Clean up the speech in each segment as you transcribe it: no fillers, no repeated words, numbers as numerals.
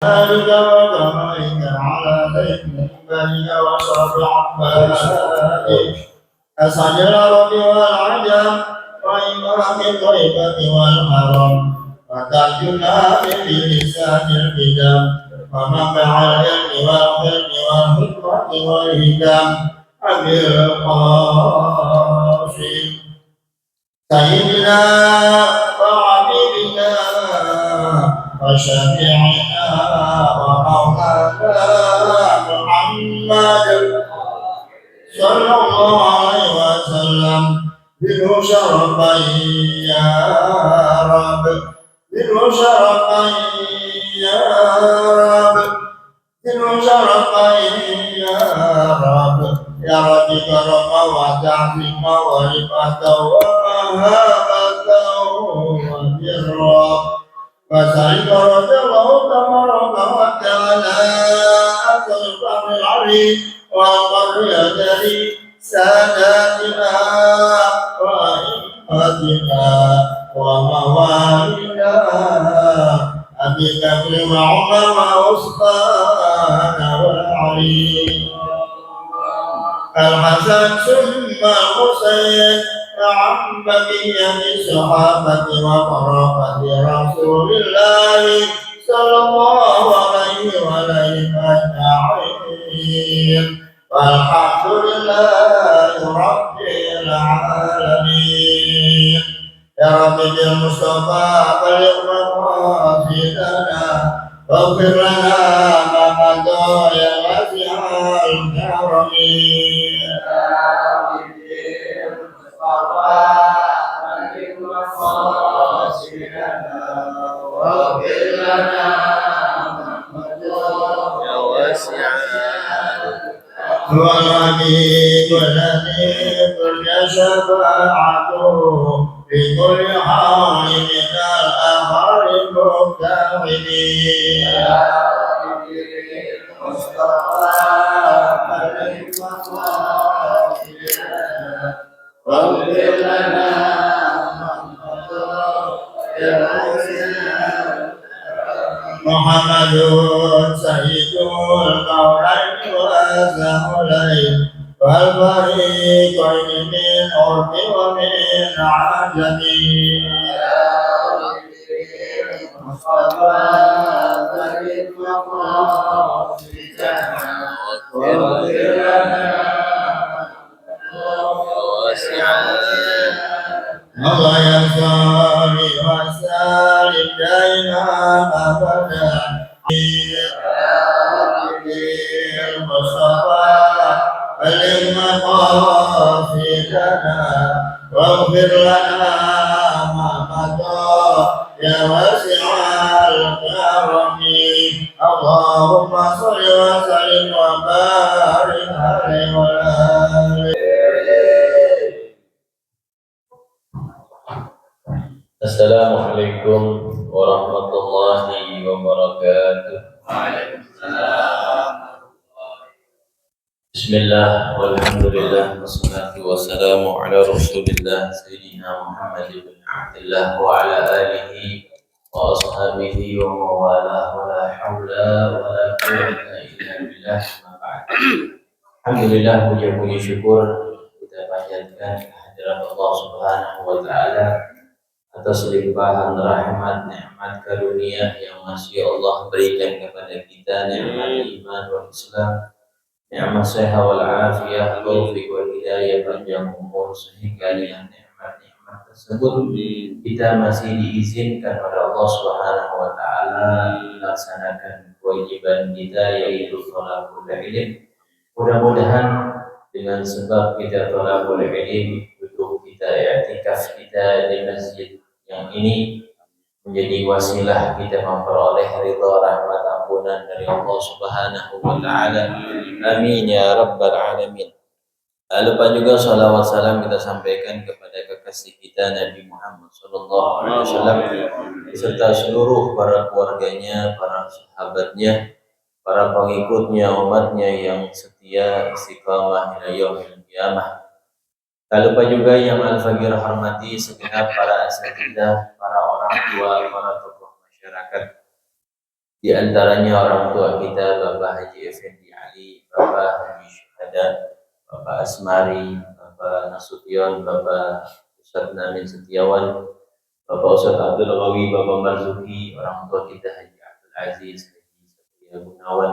ذلك وكرمك على ذكرك وشرف عبادك أسعد العرب والعجم وإمام الغيبة والحرم وترجمنا بلسان الكتاب ومنبع العلم والخلق والحكمة والهدام أبي القاسم سيدنا وحبيبنا وشفيعنا ومولانا محمد صلى الله عليه وسلم منه شرفا يا رب منه شرفا يا رب منه شرفا يا رب يا رب كرما وتعظيم ورفعة ومهابة وبرا وسعيد رضي الله تبارك وتعالى أسرف بالعلي وقر يدري ساداتنا وإمتنا وموالينا أبي بكر وعمر وعثمان وعلي الحسن ثم الحسين مع بقية الصحابة وقرابة رسول الله صلى الله عليه وسلم أجمعين والحمد لله رب العالمين يا رب بالمصطفى بلغ مقاصدنا واغفر لنا ما مضى يا واسع الكرم يا رب بالمصطفى بلغ مقاصدنا واغفر لنا ما مضى يا واسع والعبيد الذي كل شفاعته في كل حال من الأمر المبتغلين يا رب المصطفى بلغ مقاصدنا واغفر لنا يا محمد سيد القولين والسهولين والفريقين من عرب ومن عجم يا رب المصطفى بلغ مقاصدنا واغفر لنا الله يغفر وسالم دينا أبدا يا رب المصطفى بلغ مقاصدنا واغفر لنا ما مضى يا واسع الكرم اللهم صل وسلم وبارك عليه وعلى آله. Assalamualaikum warahmatullahi wabarakatuh. Waalaikumsalam. Bismillah walhamdulillah wassalatu wassalamu ala rasulillah sayyidina Muhammad ibn Abdullah wa ala alihi wa ashabihi wa mawalah wa la hawla wa la quwwata illa billah ma ba'd. Alhamdulillah, puji syukur kita panjatkan kehadirat Allah Subhanahu wa taala atas limpahan rahmat, nikmat karunia yang masih Allah berikan kepada kita, nikmat iman wal Islam, nikmat sehat wal afiyah, taufik wal hidayah, panjang umur, sehingga dengan nikmat-nikmat tersebut kita masih diizinkan oleh Allah Subhanahu wa taala melaksanakan kewajiban kita, yaitu thalabul ilm. Mudah-mudahan dengan sebab kita thalabul ilm, butuh kita i'tikaf kita di masjid yang ini menjadi wasilah kita memperoleh ridha, rahmat, ampunan dari Allah Subhanahu wa taala. Amin ya rabbal alamin. Lupa juga salawat salam kita sampaikan kepada kekasih kita Nabi Muhammad sallallahu alaihi wasallam beserta seluruh para keluarganya, para sahabatnya, para pengikutnya, umatnya yang setia istiqamah ila yaumil qiyamah. Tak lupa juga yang Al-Faqir hormati segenap para asatidzah, para orang tua, para tokoh masyarakat Di antaranya orang tua kita, Bapak Haji Effendi Ali, Bapak Haji Syuhada, Bapak Asmari, Bapak Nasution, Bapak Ustadz Namin Setiawan, Bapak Ustadz Abdul Ghawi, Bapak Marzuki, orang tua kita Haji Abdul Aziz, Haji Satria Gunawan,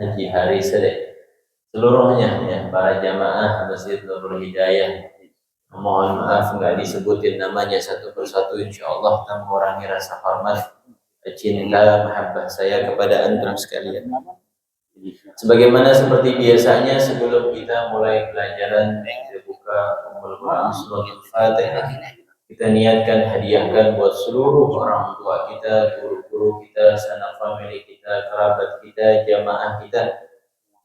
Haji Haris, seluruhnya ya, para jamaah Masjid Nurul Hidayah. Mohon maaf nggak disebutin namanya satu persatu, insya Allah kita mengurangi rasa hormat, cinta, mahabbah saya kepada antum sekalian. Sebagaimana seperti biasanya sebelum kita mulai pelajaran, kita buka Ummul Quran Suratul Fatihah. Kita niatkan hadiahkan buat seluruh orang tua kita, guru-guru kita, sanak famili kita, kerabat kita, jamaah kita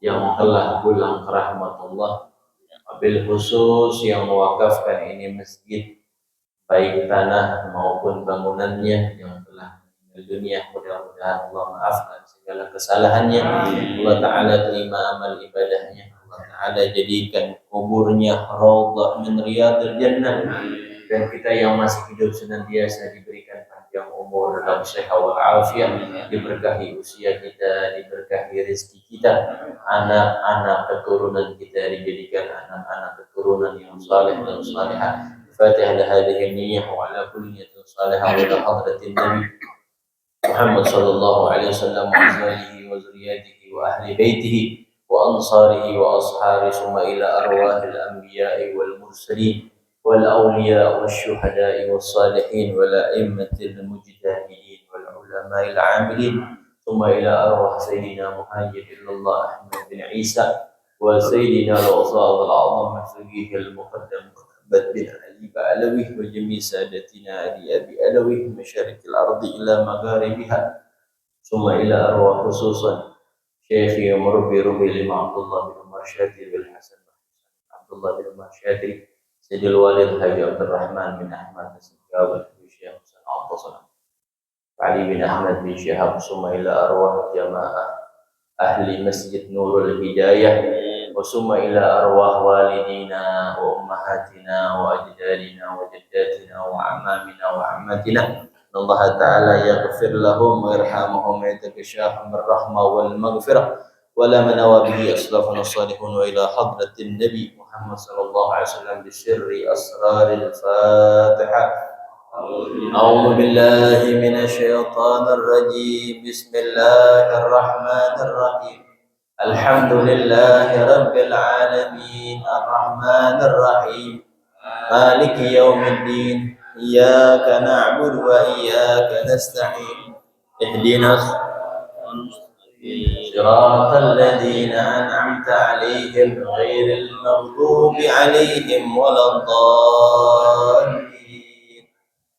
yang telah pulang ke rahmatullah. Wabil khusus yang mewakafkan ini masjid, baik tanah maupun bangunannya, yang telah meninggal dunia, mudah-mudahan Allah maafkan segala kesalahannya. Allah Ta'ala terima amal ibadahnya. Allah Ta'ala jadikan kuburnya raudhah min riyadil jannah. Dan kita yang masih hidup senantiasa diberikan panjang umur dalam sehat wal afiat, diberkahi usia kita, diberkahi rezeki kita, anak-anak keturunan kita dijadikan anak-anak keturunan yang saleh dan salihah. Fatihah hadhihi niyyah wa ala kulli niyyatin salihah wa ila hadratin nabi Muhammad sallallahu alaihi wasallam wa azwajihi wa zurriyyatihi wa ahli baitihi wa ansarihi wa ashabihi summa ila arwahil anbiya'i wal mursalin والأولياء والشهداء والصالحين والأئمة المجتهدين والعلماء العاملين ثم إلى أرواح سيدنا مهاجر إلى الله أحمد بن عيسى وسيدنا الأستاذ الأعظم الفقيه المقدم محمد بن علي بعلوي وجميع سادتنا علي أبي علوي مشارق الأرض إلى مغاربها ثم إلى أرواح خصوصا شيخي ومربي ربي لما عبد الله بن عمر شادي بالحسن عبد الله بن عمر شادي Sayyidil Walid Haji Abdul Rahman bin Ahmad bin Syihab bin Syekh Abdul Ali bin Ahmad bin Syihab summa ila arwah jamaah ahli Masjid Nurul Hidayah wa summa ila arwah walidina wa ummahatina wa ajdadina wa jaddatina wa amamina wa ammatina. Allah Ta'ala yaghfir lahum wa yarhamuhum wa yatakashahum ar-rahmah wal maghfirah ولا من نوى به أسلافنا الصالحون وإلى حضرة النبي محمد صلى الله عليه وسلم بسر أسرار الفاتحة. أعوذ بالله من الشيطان الرجيم. بسم الله الرحمن الرحيم. الحمد لله رب العالمين الرحمن الرحيم مالك يوم الدين إياك نعبد وإياك نستعين اهدنا صراط الذين أنعمت عليهم غير المغضوب عليهم ولا الضالين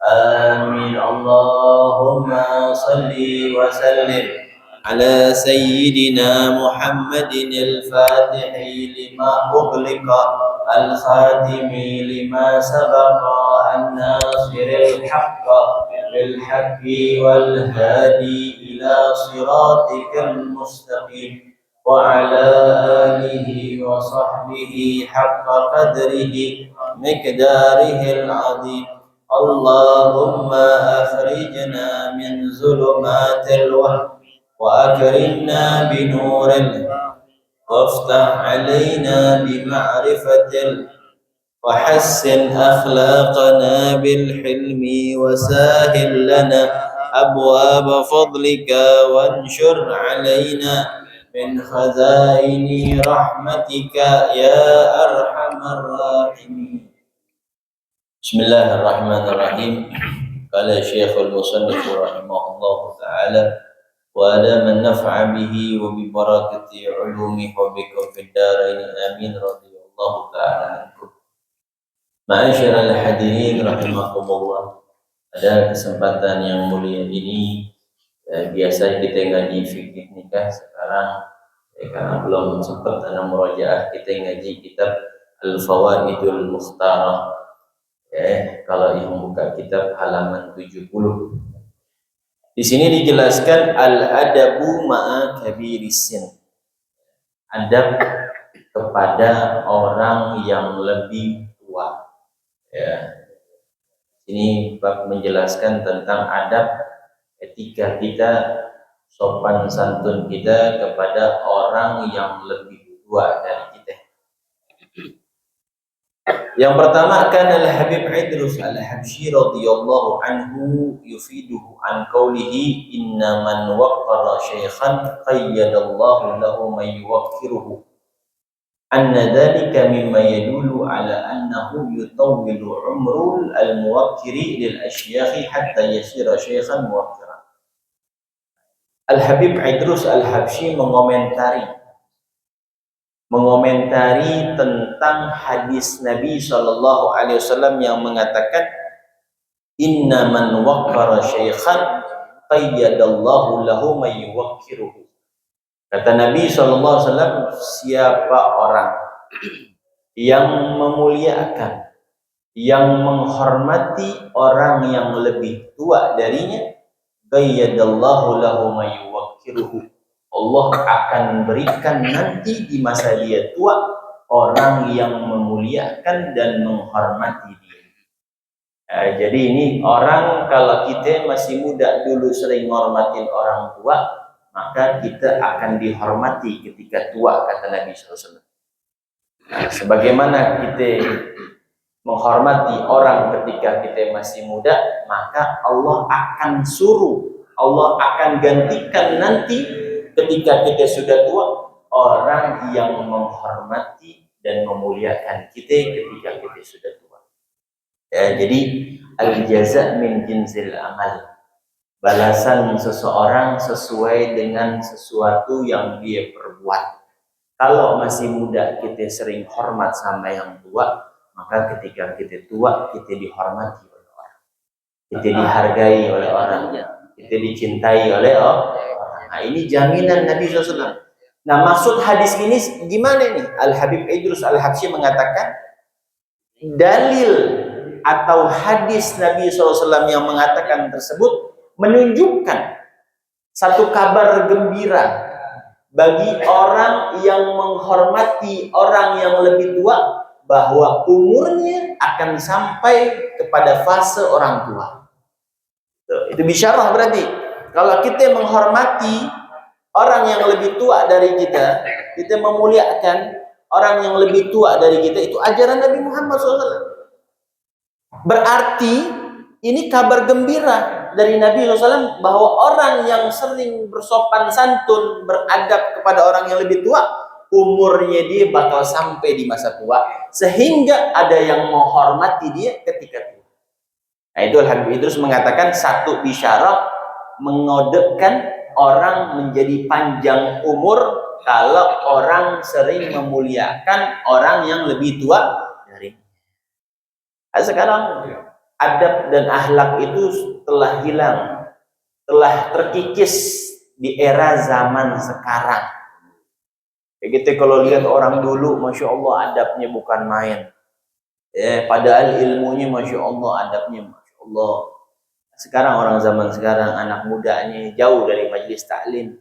آمين. اللهم صل وسلم على سيدنا محمد الفاتح لما أغلق الخاتم لما سبق الناصر الحق بالحق والهادي إلى صراطك المستقيم وعلى آله وصحبه حق قدره مقداره العظيم. اللهم أخرجنا من ظلمات الوهم وأكرمنا بنور وافتح علينا بمعرفة وحسن أخلاقنا بالحلم وسهل لنا أبواب فضلك وانشر علينا من خزائن رحمتك يا أرحم الراحمين. بسم الله الرحمن الرحيم. قال الشيخ المصنف رحمه الله تعالى وأدام النفع به وببركة علومه وبكم في الدارين آمين رضي الله تعالى عنكم. Ma'asyiral hadirin rahimakumullah. Pada kesempatan yang mulia ini biasa kita ngaji fikih nikah. Sekarang karena belum sempat ada murojaah, kita ngaji kitab Al-Fawaidul Mukhtarah. Kalau yang buka kitab halaman 70. Di sini dijelaskan al-adabu ma'a kabiris sin. Adab kepada orang yang lebih tua. Ya. Ini bab menjelaskan tentang adab etika kita, sopan santun kita kepada orang yang lebih tua dari kita. Yang pertama kan Al-Habib Idrus Al-Habsyi radhiyallahu anhu yufiduhu an qawlihi inna man waqqara syaikhan qayyadallahu lahu man yuwaqqiruhu anna dhalika mimma yadullu ala annahu yutawwilu umrul al-muwaqqiri lil ashyakhi hatta yasira syaikhan muwaqqiran. Al-Habib Idrus Al-Habsyi mengomentari tentang hadis Nabi Shallallahu Alaihi Wasallam yang mengatakan inna man waqqara syaikhan qayyadallahu lahu may yuwaqqiruhu. Kata Nabi Shallallahu Alaihi Wasallam, siapa orang yang memuliakan, yang menghormati orang yang lebih tua darinya, qayyadallahu lahu may yuwaqqiruhu, Allah akan berikan nanti di masa dia tua orang yang memuliakan dan menghormati dia. Jadi ini orang, kalau kita masih muda dulu sering menghormatin orang tua, maka kita akan dihormati ketika tua, kata Nabi SAW. Sebagaimana kita menghormati orang ketika kita masih muda, maka Allah akan suruh, Allah akan gantikan nanti ketika kita sudah tua, orang yang menghormati dan memuliakan kita ketika kita sudah tua. Jadi al-jaza' min jinsil amal. Balasan seseorang sesuai dengan sesuatu yang dia perbuat. Kalau masih muda kita sering hormat sama yang tua, maka ketika kita tua kita dihormati oleh orang. Kita dihargai oleh orang, kita dicintai oleh orang. Nah, ini jaminan Nabi SAW. Nah, maksud hadis ini gimana nih? Al-Habib Idrus Al-Habsyi mengatakan dalil atau hadis Nabi SAW yang mengatakan tersebut menunjukkan satu kabar gembira bagi orang yang menghormati orang yang lebih tua, bahwa umurnya akan sampai kepada fase orang tua. Itu bisyarah berarti. Kalau kita menghormati orang yang lebih tua dari kita, kita memuliakan orang yang lebih tua dari kita, itu ajaran Nabi Muhammad SAW. Berarti ini kabar gembira dari Nabi SAW bahwa orang yang sering bersopan santun, beradab kepada orang yang lebih tua, umurnya dia bakal sampai di masa tua, sehingga ada yang menghormati dia ketika tua. Nah, itu Al-Habib Idrus mengatakan satu bisyarah mengodekkan orang menjadi panjang umur kalau orang sering memuliakan orang yang lebih tua dari. Sekarang adab dan akhlak itu telah hilang, telah terkikis di era zaman sekarang. Kita kalau lihat orang dulu, masya Allah adabnya bukan main. Padahal ilmunya masya Allah, adabnya masya Allah. Sekarang orang zaman sekarang, anak mudanya jauh dari majelis taklim.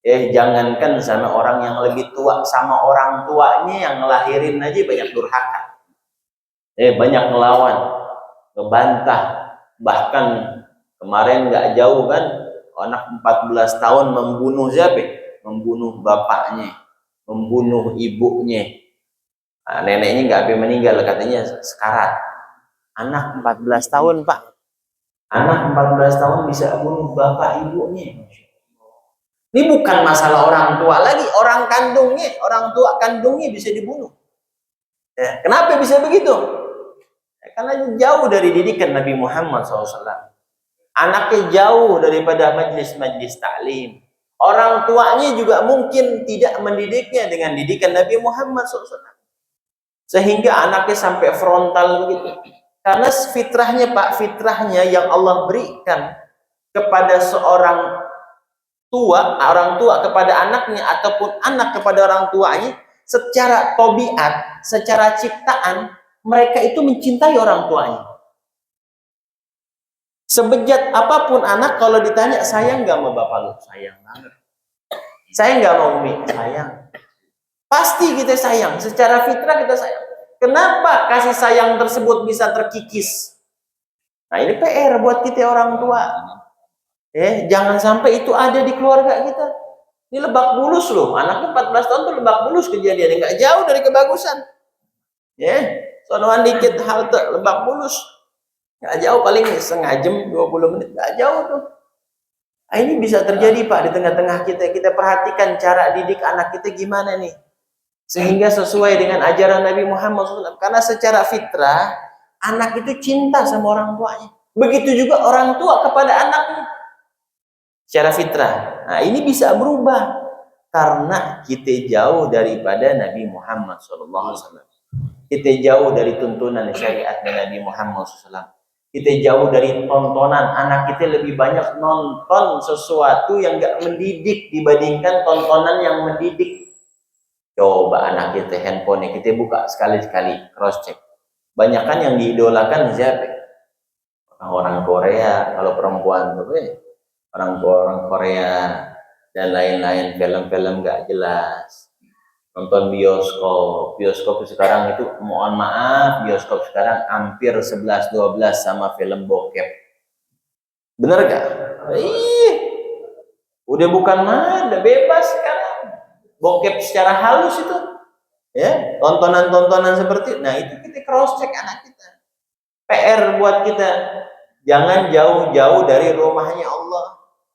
Jangankan sama orang yang lebih tua, sama orang tuanya yang ngelahirin aja banyak durhaka. Banyak ngelawan, ngebantah. Bahkan kemarin nggak jauh kan, anak 14 tahun membunuh siapa? Membunuh bapaknya, membunuh ibunya. Nah, neneknya nggak sampai meninggal, katanya sekarat. Anak 14 tahun, Pak. Anak 14 tahun bisa bunuh bapak ibunya. Ini bukan masalah orang tua lagi, orang kandungnya, orang tua kandungnya bisa dibunuh. Kenapa bisa begitu? Karena jauh dari didikan Nabi Muhammad SAW. Anaknya jauh daripada majlis-majlis taklim. Orang tuanya juga mungkin tidak mendidiknya dengan didikan Nabi Muhammad SAW. Sehingga anaknya sampai frontal begitu. Karena fitrahnya, Pak, fitrahnya yang Allah berikan kepada seorang tua, orang tua kepada anaknya, ataupun anak kepada orang tuanya, secara tabiat, secara ciptaan, mereka itu mencintai orang tuanya. Sebejat apapun anak, kalau ditanya, sayang nggak sama bapak lu? Sayang banget. Sayang nggak sama umi? Sayang. Pasti kita sayang, secara fitrah kita sayang. Kenapa kasih sayang tersebut bisa terkikis? Nah, ini PR buat kita orang tua. Jangan sampai itu ada di keluarga kita. Ini Lebak Bulus loh, anaknya 14 tahun tuh Lebak Bulus kejadiannya, nggak jauh dari kebagusan. Sonoan dikit halte Lebak Bulus, nggak jauh, paling setengah jam 20 menit, nggak jauh tuh. Ini bisa terjadi Pak di tengah-tengah kita. Kita perhatikan cara didik anak kita gimana nih, sehingga sesuai dengan ajaran Nabi Muhammad SAW. Karena secara fitrah anak itu cinta sama orang tuanya, begitu juga orang tua kepada anaknya secara fitrah. Nah, ini bisa berubah karena kita jauh daripada Nabi Muhammad SAW. Kita jauh dari tuntunan syariatnya Nabi Muhammad SAW. Kita jauh dari tontonan. Anak kita lebih banyak nonton sesuatu yang gak mendidik dibandingkan tontonan yang mendidik. Coba anak kita handphone kita buka sekali-sekali, cross check. Banyak kan yang diidolakan siapa? Orang Korea, kalau perempuan tuh orang Korea dan lain-lain, film-film gak jelas. Nonton bioskop sekarang itu, mohon maaf, bioskop sekarang hampir 11-12 sama film bokep. Bener gak? Udah bukan udah bebas sekarang. Bokep secara halus itu, tontonan-tontonan seperti, nah itu kita cross check anak kita. PR buat kita, jangan jauh-jauh dari rumahnya Allah,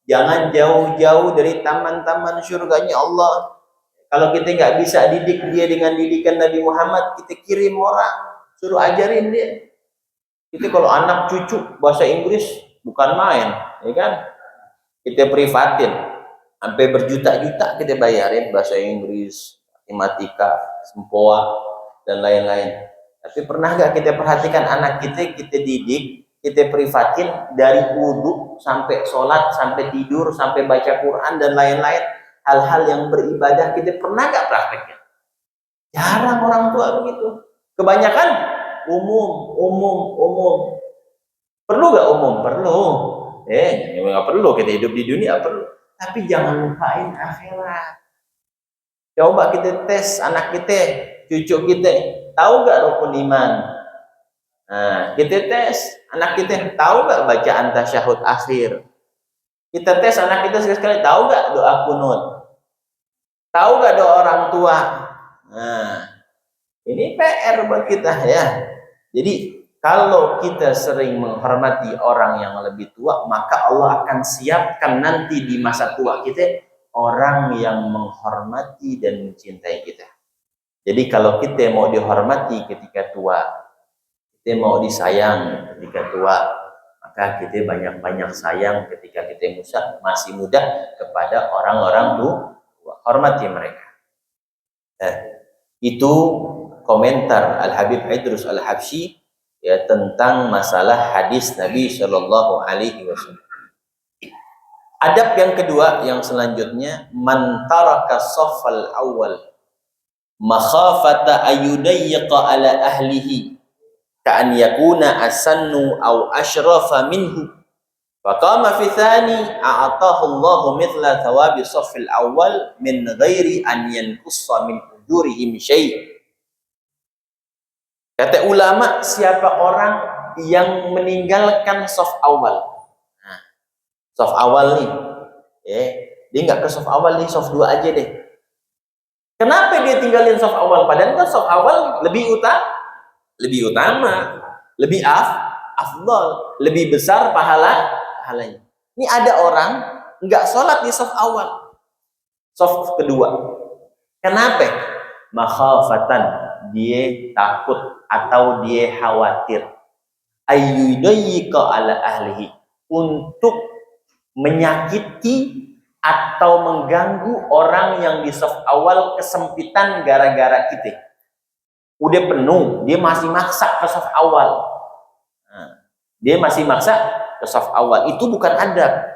jangan jauh-jauh dari taman-taman surganya Allah. Kalau kita nggak bisa didik dia dengan didikan Nabi Muhammad, kita kirim orang, suruh ajarin dia. Kita kalau anak cucu bahasa Inggris bukan main, ya kan? Kita privatin, sampai berjuta-juta kita bayarin bahasa Inggris, matematika, sempoa, dan lain-lain. Tapi pernah nggak kita perhatikan anak kita didik, kita privatin dari wudhu sampai sholat, sampai tidur, sampai baca Quran dan lain-lain. Hal-hal yang beribadah kita pernah gak prakteknya? Jarang orang tua begitu. Kebanyakan umum. Perlu gak umum? Perlu. Gak perlu, kita hidup di dunia perlu. Tapi jangan lupain akhirat. Coba kita tes anak kita, cucu kita, tahu gak rukun iman? Nah, kita tes anak kita, tahu gak bacaan tasyahud akhir? Kita tes anak kita sekali-sekali, tahu gak doa kunut? Tahu gak doa orang tua? Nah, ini PR buat kita ya. Jadi kalau kita sering menghormati orang yang lebih tua, maka Allah akan siapkan nanti di masa tua kita orang yang menghormati dan mencintai kita. Jadi kalau kita mau dihormati ketika tua, kita mau disayang ketika tua, maka kita banyak-banyak sayang ketika kita masih muda kepada orang-orang tua. Hormati mereka. Itu komentar Al-Habib Idrus Al-Habsyi ya tentang masalah hadis Nabi Shallallahu Alaihi Wasallam. Adab yang kedua yang selanjutnya, man taraka saffal awal makhafata ayudayyiqa ala ahlihi ka'an yakuna asannu aw ashrafa minhu faqama fi thani a'atahu Allahu mithla thawabi saffil awal min ghairi an yanqussa min ujurihim syai'. Kata ulama, siapa orang yang meninggalkan saf awal. Nah, saf awal nih, dia nggak ke saf awal nih, saf 2 aja deh. Kenapa dia tinggalin saf awal? Padahal kan saf awal lebih utama, lebih afdal, lebih besar pahalanya. Ini ada orang nggak sholat di saf awal, saf kedua. Kenapa? Makhafatan, dia takut atau dia khawatir ayyudayyiqa ala ahlihi, untuk menyakiti atau mengganggu orang yang di saf awal kesempitan gara-gara kita. Udah penuh, dia masih maksa ke saf awal. Dia masih maksa ke saf awal, itu bukan adab.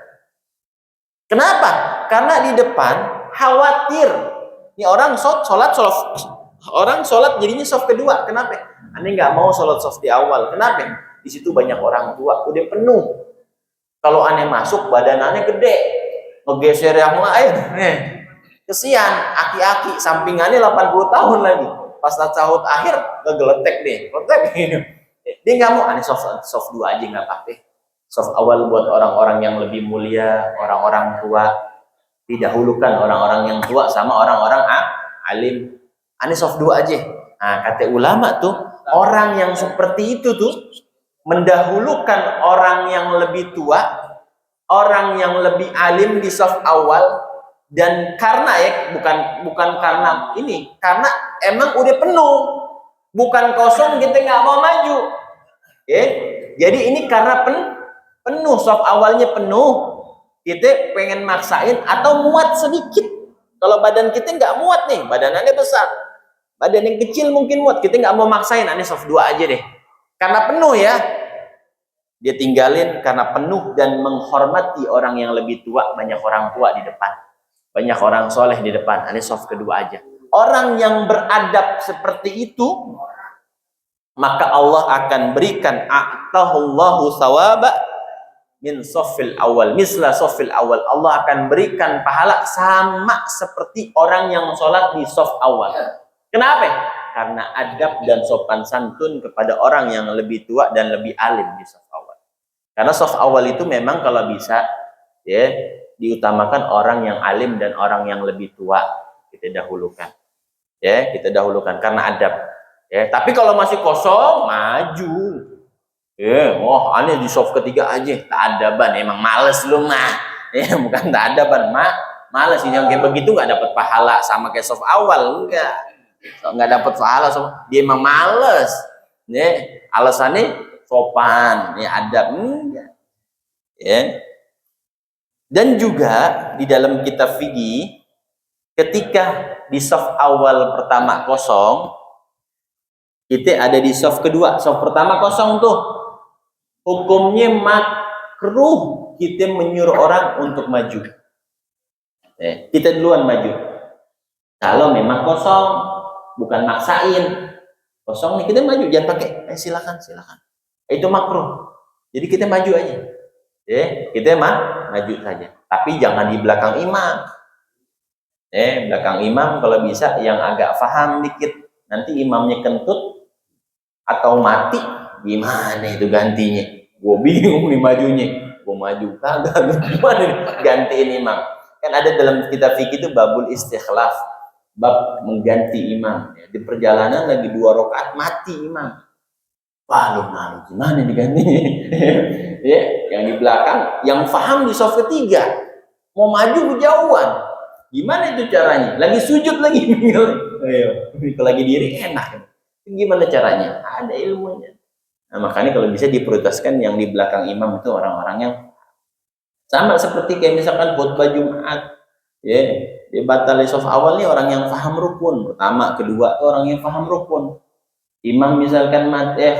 Kenapa? Karena di depan khawatir ini orang sholat jadinya saf kedua. Kenapa? Aneh nggak mau sholat saf di awal. Kenapa? Di situ banyak orang tua, udah penuh. Kalau aneh masuk, badan aneh gede, ngegeser yang lain. Kesian, aki-aki sampingannya 80 tahun lagi. Pas tasawuf akhir ngegeletek deh, Dia nggak mau, aneh soft 2 aja nggak apa-apa. Saf awal buat orang-orang yang lebih mulia, orang-orang tua. Didahulukan orang-orang yang tua sama orang-orang alim. Ini saf 2 aja. Nah, kata ulama tuh, orang yang seperti itu tuh mendahulukan orang yang lebih tua, orang yang lebih alim di saf awal, dan karena bukan karena ini, karena emang udah penuh, bukan kosong kita nggak mau maju. Jadi ini karena penuh, saf awalnya penuh, kita pengen maksain atau muat sedikit. Kalau badan kita nggak muat nih, badannya besar, badan yang kecil mungkin muat, kita nggak mau maksain, ini saf 2 aja deh, karena penuh ya. Dia tinggalin karena penuh dan menghormati orang yang lebih tua. Banyak orang tua di depan, banyak orang soleh di depan. Ini saf kedua aja. Orang yang beradab seperti itu, maka Allah akan berikan a'tahullahu sawaba min safil awal, misla safil awal. Allah akan berikan pahala sama seperti orang yang sholat di saf awal. Kenapa? Karena adab dan sopan santun kepada orang yang lebih tua dan lebih alim di saf awal. Karena saf awal itu memang kalau bisa ya diutamakan orang yang alim dan orang yang lebih tua, kita dahulukan. Ya, kita dahulukan karena adab. Ya, tapi kalau masih kosong, maju. Aneh di saf ketiga aja, tak adaban, emang males lu mah. Ya, bukan tak adaban, males. Yang kayak begitu nggak dapat pahala sama kayak saf awal, nggak dapat pahala, dia emang males. Ya, alasannya sopan, ya adab, ya. Dan juga di dalam kitab fikih, ketika di saf awal pertama kosong, kita ada di saf kedua. Saf pertama kosong tuh, hukumnya makruh kita menyuruh orang untuk maju. Kita duluan maju. Kalau memang kosong, bukan maksain. Kosong nih, kita maju, jangan pakai silakan. Itu makruh. Jadi kita maju aja. Kita maju saja. Tapi jangan di belakang imam. Belakang imam kalau bisa yang agak paham dikit. Nanti imamnya kentut atau mati, gimana itu gantinya? Gue bingung nih majunya. Gue maju kagak, gimana nih gantiin imam? Kan ada dalam kitab fikih itu babul istikhlaf, bab mengganti imam. Di perjalanan lagi 2 rakaat mati imam. Wah, lu gimana digantinya? Yang di belakang, yang paham di saf ketiga, mau maju kejauhan. Gimana itu caranya? Lagi sujud lagi. Kalau lagi diri enak. Gimana caranya? Ada ilmunya. Nah, makanya kalau bisa diprioritaskan yang di belakang imam itu orang-orang yang sama seperti kayak misalkan khutbah Jumat. Di batal saf awal nih orang yang paham rukun. Pertama, kedua itu orang yang paham rukun. Imam misalkan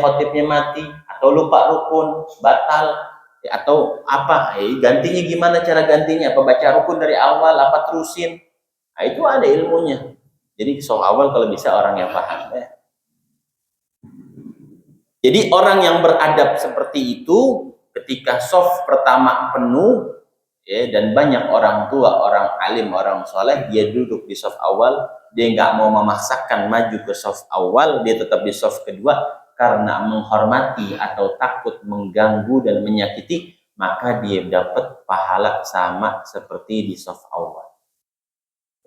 khotibnya mati atau lupa rukun, batal atau apa? Gantinya gimana cara gantinya? Apa baca rukun dari awal, apa terusin? Nah, itu ada ilmunya. Jadi saf awal kalau bisa orang yang paham. Jadi orang yang beradab seperti itu ketika saf pertama penuh dan banyak orang tua, orang alim, orang soleh, dia duduk di saf awal, dia nggak mau memaksakan maju ke saf awal, dia tetap di saf kedua karena menghormati atau takut mengganggu dan menyakiti, maka dia dapat pahala sama seperti di saf awal.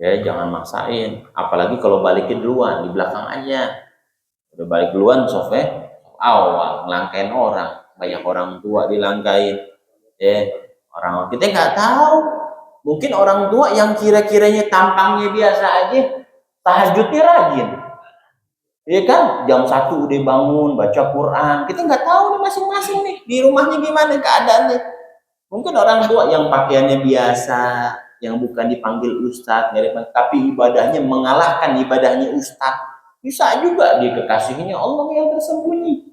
Jangan maksain, apalagi kalau balikin duluan, di belakang aja. Udah balik duluan safnya awal, ngelangkain orang, banyak orang tua dilangkain. Orang kita nggak tahu, mungkin orang tua yang kira-kiranya tampangnya biasa aja, tahajudnya rajin. Kan jam 1 udah bangun baca Quran. Kita nggak tahu nih masing-masing nih di rumahnya gimana keadaannya. Mungkin orang tua yang pakaiannya biasa, yang bukan dipanggil ustadz, tapi ibadahnya mengalahkan ibadahnya ustadz. Bisa juga dia kekasihnya Allah yang tersembunyi.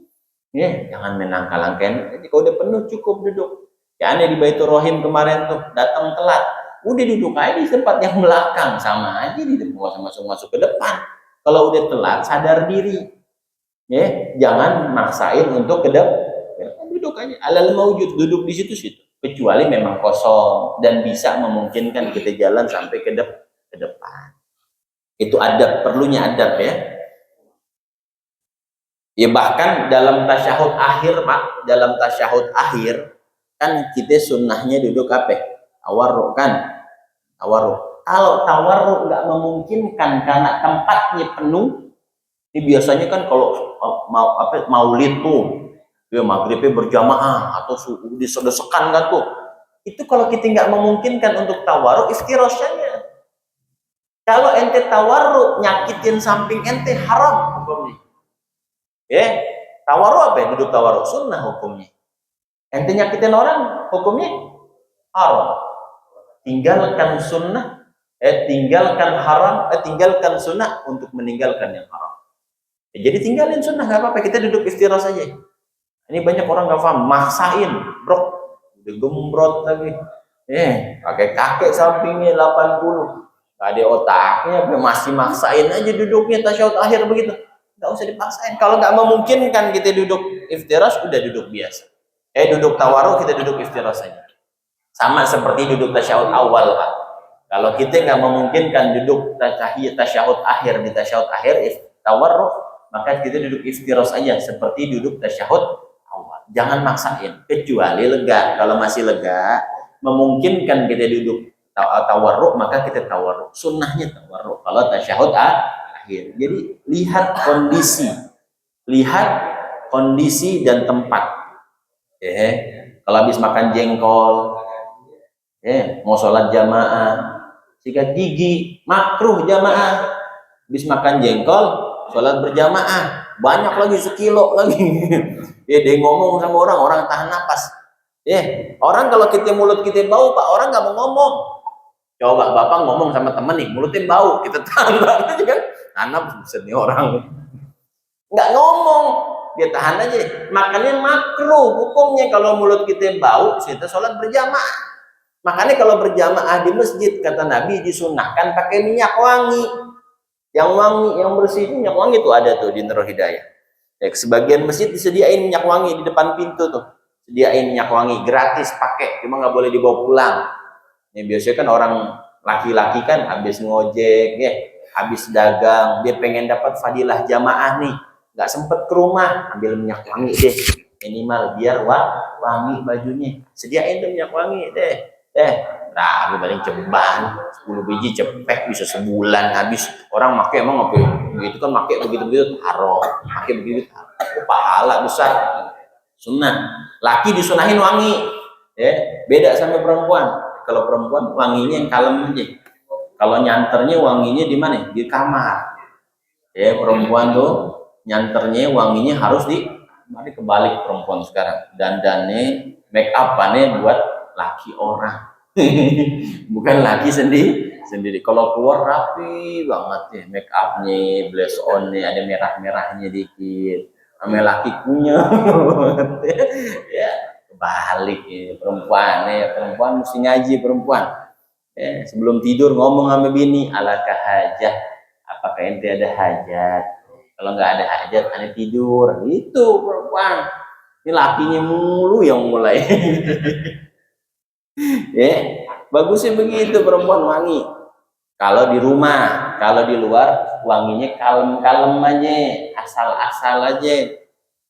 Jangan menangkal-langkain. Jadi kalau udah penuh cukup duduk. Aneh di Baitur Rahim kemarin tuh datang telat, udah duduk aja di tempat yang belakang, sama aja di depan, masuk ke depan. Kalau udah telat sadar diri, jangan maksain untuk ke depan, duduk aja. Alal maujud, duduk di situ. Kecuali memang kosong dan bisa memungkinkan kita jalan sampai ke depan. Itu adab, perlunya adab ya. Bahkan dalam tasyahud akhir, dalam tasyahud akhir Kan kita sunnahnya duduk apa? Tawarruk kan? Tawarruk. Kalau tawarruk nggak memungkinkan karena tempatnya penuh, ini biasanya kan kalau maulid tuh, ya maghribnya berjamaah atau subuh disedesekan kan tuh. Itu kalau kita nggak memungkinkan untuk tawarruk, iftirasnya. Kalau ente tawarruk nyakitin samping ente haram hukumnya. Tawarruk apa? Duduk tawarruk sunnah hukumnya. Ente nyakitin orang hukumnya haram. Tinggalkan sunnah, tinggalkan haram, tinggalkan sunnah untuk meninggalkan yang haram. Jadi tinggalin sunnah nggak apa-apa, kita duduk istirahat saja. Ini banyak orang nggak paham, maksain, brok, udah gembrot lagi. Pakai kakek sampingnya 80, nggak ada otaknya, masih maksain aja duduknya tasyahud akhir begitu. Nggak usah dipaksain. Kalau nggak memungkinkan kita duduk iftirash, udah duduk biasa. Duduk tawarruk, kita duduk iftirash saja. Sama seperti duduk tasyahud awal, Pak. Kalau kita nggak memungkinkan duduk tasyahud akhir di tasyahud akhir tawarruk, maka kita duduk iftirash aja seperti duduk tasyahud awal. Jangan maksain, kecuali lega. Kalau masih lega, memungkinkan kita duduk tawarruk, maka kita tawarruk. Sunnahnya tawarruk kalau tasyahud akhir. Jadi lihat kondisi dan tempat. Kalau habis makan jengkol, mau sholat jamaah, sikat gigi, makruh jamaah. Habis makan jengkol, sholat berjamaah, banyak lagi sekilo lagi. Dia ngomong sama orang tahan napas. Orang kalau kita mulut kita bau, Pak, orang nggak mau ngomong. Coba Bapak ngomong sama temen nih, mulutnya bau, kita tahan banget kan? Tanam sedih orang. Nggak ngomong, dia tahan aja. Makanya makruh hukumnya kalau mulut kita bau, kita sholat berjamaah. Makanya kalau berjamaah di masjid, kata Nabi, disunahkan pakai minyak wangi. Yang wangi, yang bersih, minyak wangi tuh ada tuh di Nurul Hidayah. Sebagian masjid disediain minyak wangi di depan pintu tuh. Sediain minyak wangi gratis pakai, cuma nggak boleh dibawa pulang. Biasanya kan orang laki-laki kan habis ngojek, habis dagang, dia pengen dapat fadilah jamaah nih, nggak sempet ke rumah, ambil minyak wangi deh, minimal biar wangi bajunya. Sediain tuh minyak wangi deh. Nah, paling ceban 10 biji cepek bisa sebulan habis. Orang pakai emang apa begitu kan, pakai begitu taruh, pakai begitu taruh. Pahala besar. Sunnah. Laki disunahin wangi. Beda sama perempuan. Kalau perempuan wanginya yang kalem aja. Kalau nyanternya wanginya di mana? Di kamar. Perempuan tuh nyanternya wanginya harus di mana, kebalik perempuan sekarang. Dandannya, make up-annya buat laki orang. Bukan laki sendiri. Kalau keluar rapi banget ya, make up-nya, blush on-nya ada merah-merahnya dikit. Sama laki punya. Balik ya, perempuan mesti ngaji perempuan. Sebelum tidur ngomong sama bini, alakah hajat, apakah ente ada hajat? Kalau nggak ada hajat, ane tidur. Itu perempuan. Ini lakinya mulu yang mulai. Bagusnya begitu perempuan wangi. Kalau di rumah, kalau di luar wanginya kalem-kalem aja, asal-asal aja.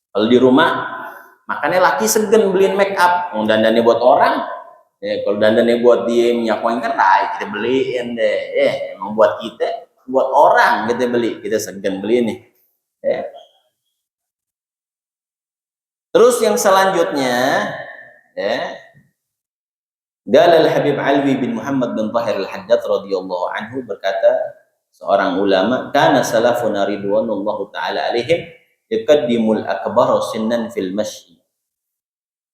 Kalau di rumah, makanya laki segen beliin make up. Mau dandannya buat orang, kalau dandannya buat dia minyak wangi kan kita beliin deh. Emang buat kita, buat orang kita beli, kita segen beliin nih. Terus yang selanjutnya, Dalal Habib Alwi bin Muhammad bin Tahir al-Haddad radhiyallahu anhu berkata, seorang ulama, kana salafuna ridwanullahu ta'ala alaihim yaqaddimul akbar sinnan fil masyi.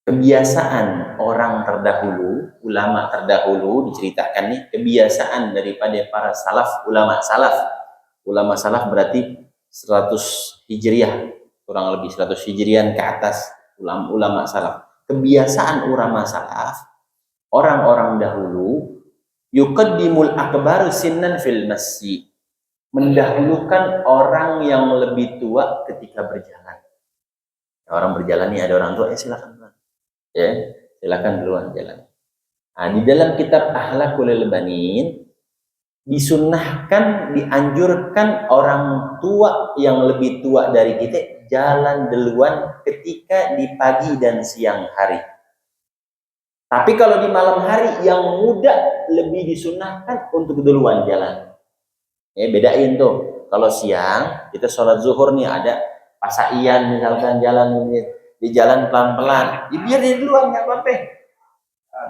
Kebiasaan orang terdahulu, ulama terdahulu diceritakan nih, kebiasaan daripada para salaf, ulama salaf. Ulama salaf berarti 100 Hijriah, kurang lebih 100 Hijrian ke atas, ulama salaf. Kebiasaan ulama salaf, orang-orang dahulu, yuqaddimul akbar sinnan fil masyi, mendahulukan orang yang lebih tua ketika berjalan. Orang berjalan nih, ada orang tua, silakan duluan. Silakan duluan jalan. Nah, di dalam kitab Akhlaqul Banin disunnahkan, dianjurkan orang tua yang lebih tua dari kita jalan duluan ketika di pagi dan siang hari. Tapi kalau di malam hari yang muda lebih disunahkan untuk duluan jalan. Ya bedain tuh. Kalau siang kita sholat zuhur nih ada pasaian misalkan jalan ini di jalan pelan-pelan, ya biar dia duluan nggak apa-apa.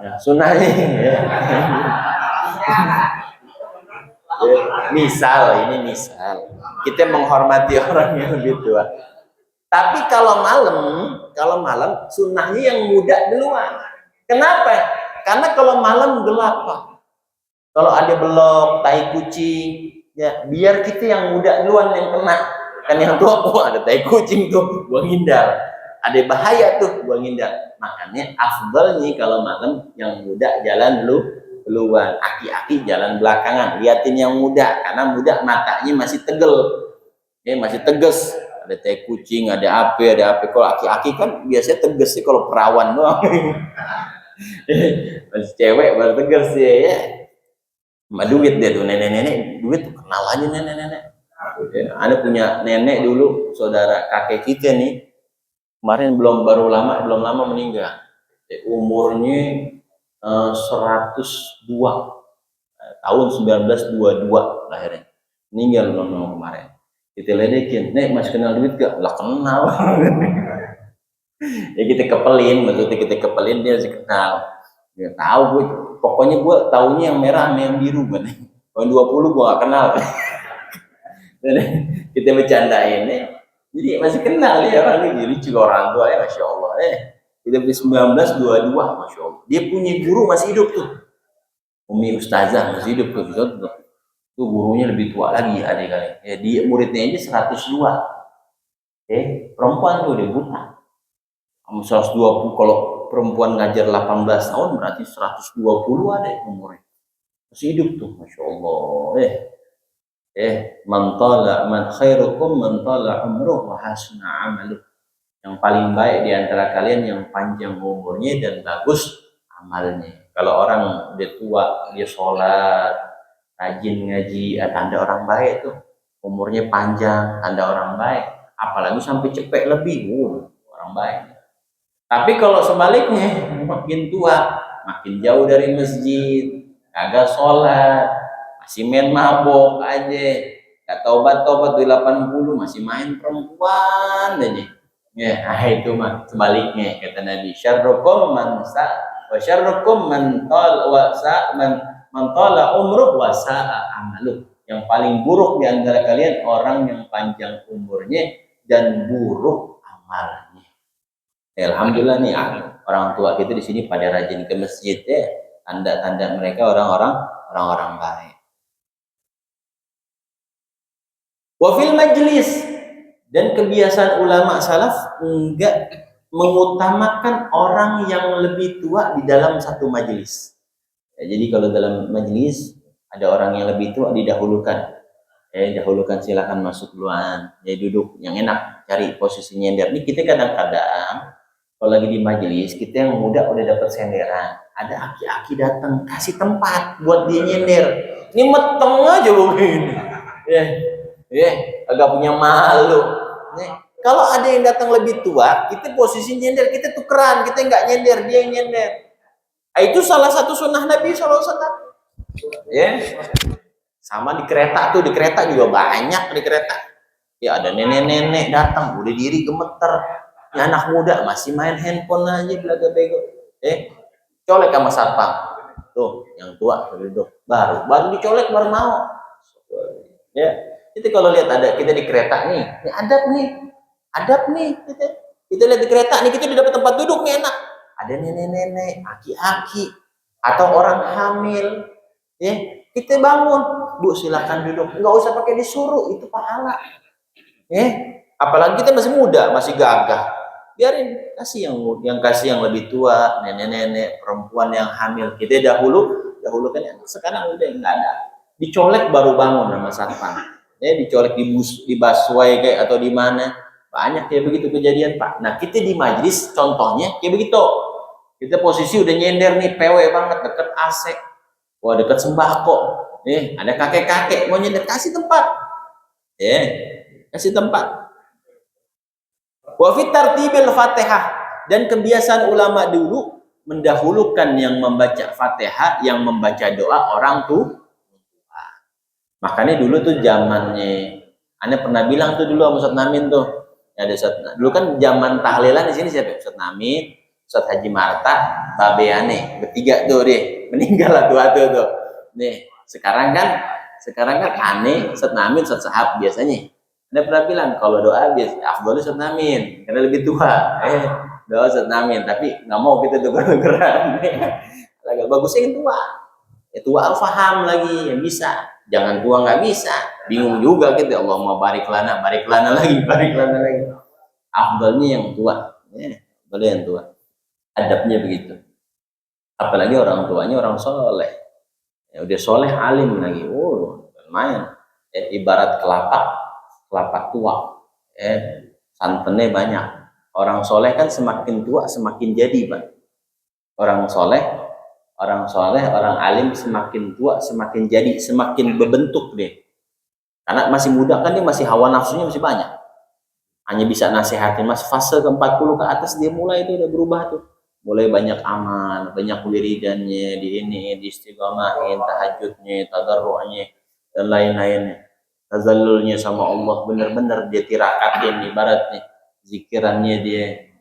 Ya, sunnahnya. Ya. Misal kita menghormati orang yang lebih tua. Tapi kalau malam sunnahnya yang muda duluan. Kenapa? Karena kalau malam gelap, Pak. Kalau ada belok, tai kucing, ya biar kita yang muda duluan yang kena. Kan yang tua, ada tai kucing tuh, gua ngindar. Ada bahaya tuh, gua ngindar. Makanya afdalnya kalau malam yang muda jalan duluan, aki-aki jalan belakangan. Liatin yang muda, karena muda matanya masih tegel, ya masih tegas. Ada tai kucing, ada apa. Kalau aki-aki kan biasanya tegas sih kalau perawan doang. Masih cewek baru tegas sih ya. Sama duit dia tuh, nenek-nenek duit tuh kenal aja nenek-nenek. Ya, ada punya nenek dulu, saudara kakek kita nih, kemarin belum lama meninggal. Umurnya 102 tahun 1922 lahirnya. Meninggal belum lama kemarin. Kita ledekin, "Nek, masih kenal duit gak?" Lah kenal. Ya kita kepelin dia sih kenal. Dia tahu gue, pokoknya gue taunya yang merah sama yang biru kan. Tahun 20 gue gak kenal. Dan kita bercandain nih. Jadi masih kenal ya orang ini, lucu orang tua ya, masya Allah. Kita 1922, masya Allah. Dia punya guru masih hidup tuh. Umi Ustazah masih hidup tuh. Tuh gurunya lebih tua lagi adik kali. Ya, dia muridnya aja 102. Perempuan tuh dia buta. 120, kalau perempuan ngajar 18 tahun berarti 120 ada umurnya. Masih hidup tuh, masya Allah. Man khairukum man tala umruh wa hasuna amaluh. Yang paling baik di antara kalian yang panjang umurnya dan bagus amalnya. Kalau orang udah tua, dia sholat, rajin ngaji, tanda orang baik tuh. Umurnya panjang, tanda orang baik. Apalagi sampai cepet lebih, orang baik. Tapi kalau sebaliknya, makin tua, makin jauh dari masjid, kagak sholat, masih main mabok aja, gak tobat-tobat di 80, masih main perempuan aja. Ya, itu mah sebaliknya kata Nabi, syarrukum man wa syarrukum man tala umruh wa sa'a amaluh. Yang paling buruk di antara kalian orang yang panjang umurnya dan buruk amalnya. Alhamdulillah nih orang tua kita di sini pada rajin ke masjid ya. Tanda-tanda mereka orang-orang baik. Wafil majlis, dan kebiasaan ulama salaf enggak mengutamakan orang yang lebih tua di dalam satu majelis. Ya, jadi kalau dalam majelis ada orang yang lebih tua didahulukan. Dahulukan, silakan masuk duluan. Ya duduk yang enak, cari posisi nyender. Ini kita kadang-kadang kalau lagi di majelis, kita yang muda udah dapat senderan, ada aki-aki datang kasih tempat buat dia nyender. Ini meteng aja begini. Agak punya malu. Kalau ada yang datang lebih tua, kita posisi nyender, kita tukeran, kita nggak nyender, dia yang nyender. Itu salah satu sunnah Nabi SAW. Sama di kereta tuh, di kereta juga banyak di kereta. Ya ada nenek-nenek datang, udah diri gemeter. Ya, anak muda masih main handphone aja belaga bego. Colek sama satpam. Tuh, yang tua duduk. Baru dicolek baru mau. Ya, itu kalau lihat ada kita di kereta nih, ini adab nih. Kita lihat di kereta nih, kita udah dapat tempat duduk nih enak. Ada nenek-nenek, aki-aki, atau orang hamil. Kita bangun, Bu silakan duduk. Nggak usah pakai disuruh, itu pahala. Apalagi kita masih muda, masih gagah. Biarin, kasih yang lebih tua, nenek-nenek, perempuan yang hamil. Kita dahulukan yang sekarang udah nggak ada. Dicolek baru bangun sama satpam. Dicolek di busway kayak atau di mana. Banyak kayak begitu kejadian, Pak. Nah, kita di majelis contohnya kayak begitu. Kita posisi udah nyender nih, PW banget, deket AC. Wah, deket sembako. Ada kakek-kakek mau nyender, kasih tempat. Kasih tempat. Wa fi tartibil Fatihah, dan kebiasaan ulama dulu mendahulukan yang membaca Fatihah, yang membaca doa orang tua. Makanya dulu tuh zamannya, Anda pernah bilang tuh dulu sama Ustaz Namin tuh, ya ada Ustaz, dulu kan zaman tahlilan di sini siapa? Ustaz Namin, Ustaz Haji Marta, Babe Ane, bertiga tuh deh, meninggal lah tuh. Nih, sekarang kan Ane, Ustaz Namin, Ustaz Sahab biasanya. Anda pernah bilang kalau doa biasa afdol Ustaz Namin, karena lebih tua. Doa Ustaz Namin, tapi nggak mau kita tuker-tukeran. Agak bagusnya yang tua. Ya tua faham lagi, yang bisa. Jangan tua nggak bisa. Bingung juga kita. Allahumma barik lana lagi. Afdalnya yang tua. Boleh yang tua. Adabnya begitu. Apalagi orang tuanya orang soleh. Ya udah soleh alim lagi. Lumayan. Ya, ibarat kelapa tua. Santannya banyak. Orang soleh kan semakin tua semakin jadi, Pak. Orang soleh, orang alim semakin tua semakin jadi, semakin berbentuk deh. Karena masih muda kan dia masih hawa nafsunya masih banyak. Hanya bisa nasihatin, mas fase ke 40 ke atas dia mulai itu udah berubah tuh. Mulai banyak aman, banyak wiridannya, di istiqomahin, tahajudnya, tadarru'nya, dan lain-lainnya. Tazallulnya sama Allah bener-bener dia tirakatin ibaratnya. Zikirannya dia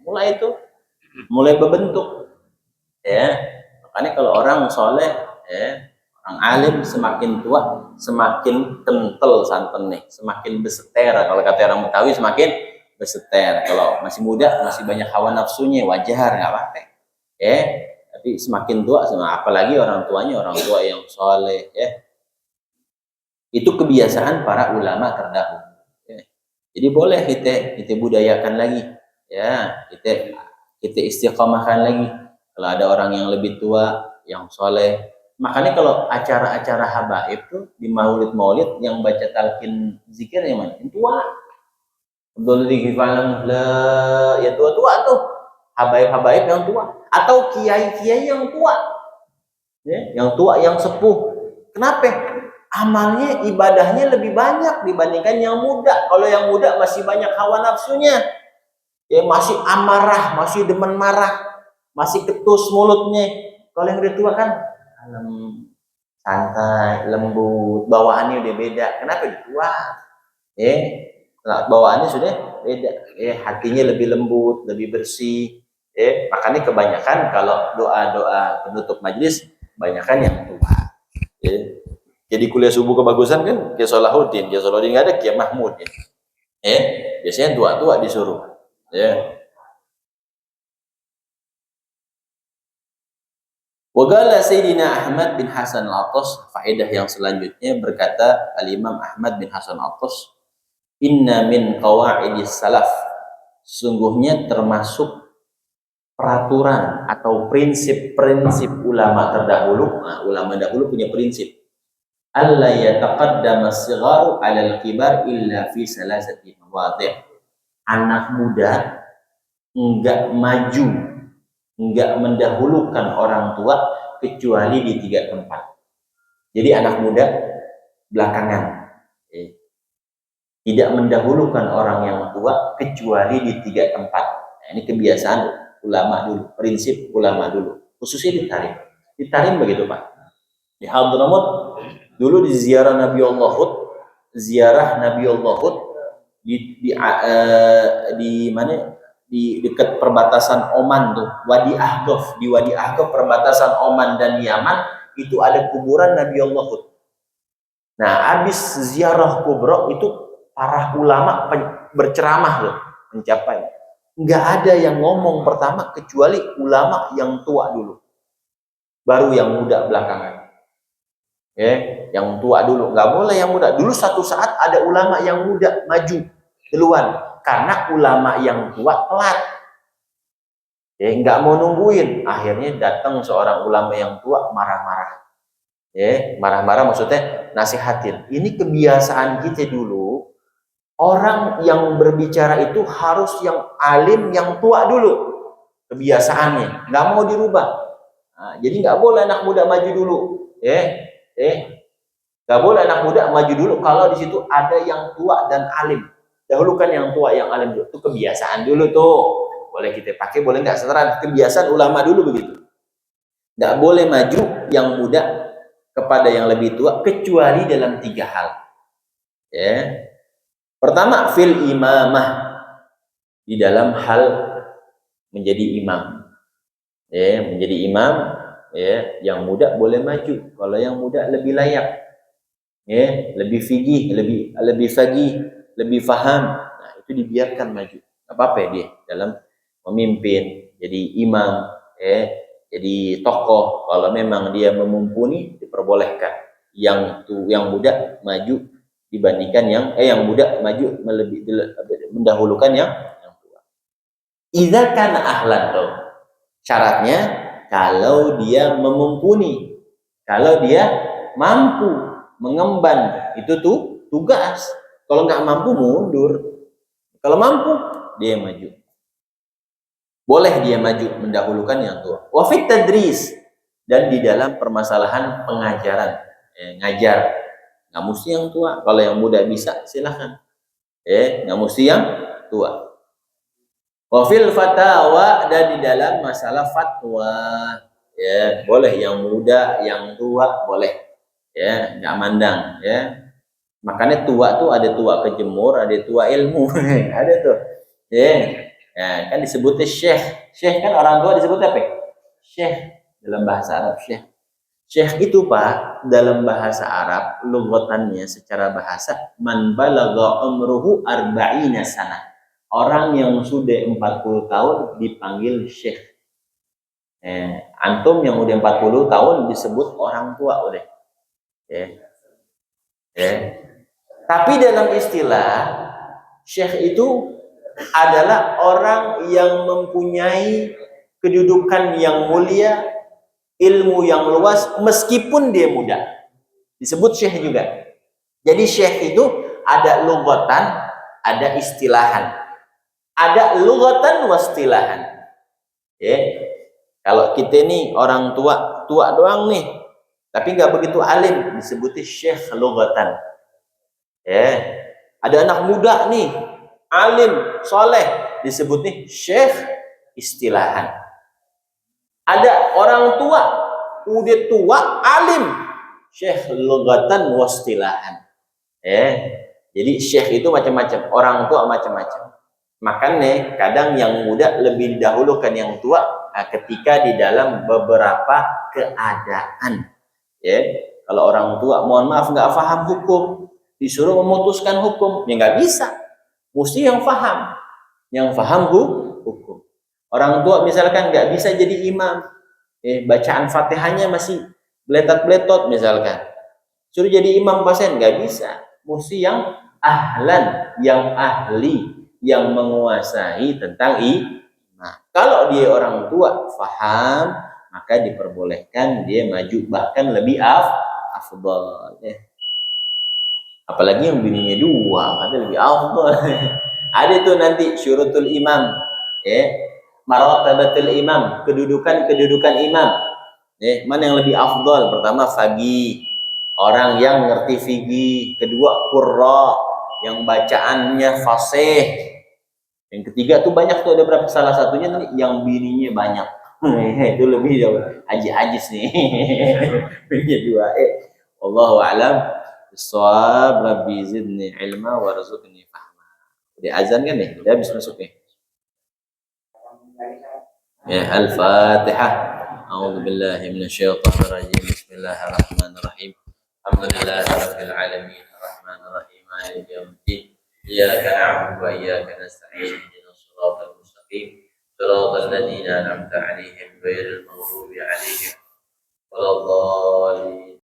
mulai berbentuk, ya. Makanya kalau orang soleh, ya, orang alim semakin tua semakin kental santannya, semakin beseter. Kalau kata orang Betawi semakin beseter. Kalau masih muda masih banyak hawa nafsunya, wajar nggak apa-apa, ya. Tapi semakin tua, apalagi orang tua yang soleh, ya. Itu kebiasaan para ulama terdahulu. Jadi boleh kita budayakan lagi, ya, kita istiqomahkan lagi. Kalau ada orang yang lebih tua, yang soleh, makanya kalau acara-acara habaib itu di maulid yang baca talqin zikir yang mana? Yang tua. Abdul Ghiflan lah, ya tua-tua tuh, habaib-habaib yang tua, atau kiai-kiai yang tua, ya, yang tua, yang sepuh. Kenapa? Amalnya, ibadahnya lebih banyak dibandingkan yang muda. Kalau yang muda masih banyak hawa nafsunya, ya masih amarah, masih demen marah, masih ketus mulutnya. Kalau yang udah tua kan santai, lembut, bawaannya udah beda. Kenapa udah tua? Bawaannya sudah beda. Hatinya lebih lembut, lebih bersih. Makanya kebanyakan kalau doa-doa penutup majelis, kebanyakan yang tua. Jadi kuliah subuh kebagusan kan Kiai Salahuddin nggak ada Kiai Mahmud, ya. Biasanya tua-tua disuruh, ya. Waqala Sayyidina Ahmad bin Hasan Al-Attas, faedah yang selanjutnya berkata Al-Imam Ahmad bin Hasan Al-Attas, inna min qawaidis salaf, sungguhnya termasuk peraturan atau prinsip-prinsip ulama terdahulu. Nah, ulama dahulu punya prinsip, alla yataqaddama as-sigharu 'ala al-kibar illa fi salasati mawadhi'. Anak muda enggak maju, enggak mendahulukan orang tua kecuali di 3 tempat. Jadi anak muda belakangan, tidak mendahulukan orang yang tua kecuali di 3 tempat. Nah, ini kebiasaan ulama dulu, prinsip ulama dulu, khususnya di Tarim. Di Tarim begitu, Pak. Di Hadramut dulu di ziarah Nabiullah Hud di mana, di dekat perbatasan Oman tuh, Wadi Ahqaf. Di Wadi Ahqaf perbatasan Oman dan Yaman itu ada kuburan Nabiullah Hud. Nah, habis ziarah kubra itu para ulama berceramah loh, mencapai. Nggak ada yang ngomong pertama kecuali ulama yang tua dulu, baru yang muda belakangan. Yang tua dulu, nggak boleh yang muda dulu. Satu saat ada ulama yang muda maju duluan, karena ulama yang tua telat, nggak mau nungguin. Akhirnya datang seorang ulama yang tua marah-marah, marah-marah maksudnya nasihatin. Ini kebiasaan kita dulu, orang yang berbicara itu harus yang alim, yang tua dulu, kebiasaannya nggak mau dirubah. Nah, jadi nggak boleh anak muda maju dulu, nggak boleh anak muda maju dulu kalau di situ ada yang tua dan alim. Dahulukan yang tua, yang alim dulu. Itu kebiasaan dulu tuh. Boleh kita pakai, boleh nggak, setelah kebiasaan ulama dulu begitu. Nggak boleh maju yang muda kepada yang lebih tua kecuali dalam 3 hal. Ya. Pertama, fil imamah, di dalam hal menjadi imam. Ya, menjadi imam, ya, yang muda boleh maju kalau yang muda lebih layak. Ya, lebih fikih, lebih faqih, lebih faham. Nah, itu dibiarkan maju. Enggak apa-apa ya dia dalam memimpin, jadi imam, ya, jadi tokoh. Kalau memang dia memumpuni, diperbolehkan. Yang muda maju dibandingkan yang muda maju mendahulukan yang tua. Idza kana ahlan tuh. Syaratnya kalau dia memumpuni, kalau dia mampu mengemban, itu tuh tugas. Kalau nggak mampu mundur. Kalau mampu dia maju. Boleh dia maju mendahulukan yang tua. Wa fit tadris, dan di dalam permasalahan pengajaran, ngajar nggak mesti yang tua. Kalau yang muda bisa silahkan. Nggak mesti yang tua. Wa fil fatawa, dan di dalam masalah fatwa, ya boleh yang muda, yang tua boleh. Ya, nggak mandang, ya. Makanya tua tuh ada tua kejemur, ada tua ilmu. Ada tuh. Ya, kan disebutnya syekh. Syekh kan orang tua disebut apa? Syekh dalam bahasa Arab, syekh. Syekh itu Pak, dalam bahasa Arab, lugatannya secara bahasa, man balagha umruhu arba'ina sana. Orang yang sudah 40 tahun dipanggil syekh. Antum yang udah 40 tahun disebut orang tua udah. Tapi dalam istilah syekh itu adalah orang yang mempunyai kedudukan yang mulia, ilmu yang luas, meskipun dia muda. Disebut syekh juga. Jadi syekh itu ada lugatan, ada istilahan. Ada lugatan wastilahan. Kalau kita nih orang tua doang nih, tapi nggak begitu alim, disebutnya syekh lugatan. Ada anak muda nih, alim, soleh, disebutnya syekh istilahan. Ada orang tua, udah tua, alim, syekh lugatan wastilahan. Jadi syekh itu macam-macam, orang tua macam-macam. Makanya kadang yang muda lebih didahulukan yang tua ketika di dalam beberapa keadaan. Kalau orang tua, mohon maaf, nggak paham hukum, disuruh memutuskan hukum, ya nggak bisa. Mesti yang paham hukum. Orang tua misalkan nggak bisa jadi imam, bacaan fatihahnya masih beletot-beletot misalkan, suruh jadi imam pasien nggak bisa. Mesti yang ahlan, yang ahli, yang menguasai tentang imam. Kalau dia orang tua paham, maka diperbolehkan dia maju, bahkan lebih afdal. Apalagi yang bininya 2, ada lebih afdal. Ada tuh nanti syurutul imam, martabatul imam, kedudukan imam. Mana yang lebih afdal? Pertama faqih, orang yang ngerti fikih. Kedua qurra, yang bacaannya fasih. Yang ketiga tuh banyak tuh, ada berapa, salah satunya nih yang bininya banyak. Itu lebih jauh, ajis nih. Bininya 2. Wallahu a'lam bissawab. Rabbi zidni ilma warzuqni fahma. Udah azan kan nih? Udah habis masuk nih. Al-Fatihah. A'udzu billahi minasyaitonir rajim. Bismillahirrahmanirrahim. Alhamdulillahi rabbil alamin. Arrahmanir rahim. Maliki yaumiddin. Iyyaka na'budu wa iyyaka nasta'in. Ihdinas siratal mustaqim. Siratal ladzina an'amta 'alaihim ghairil maghdubi 'alaihim waladdallin.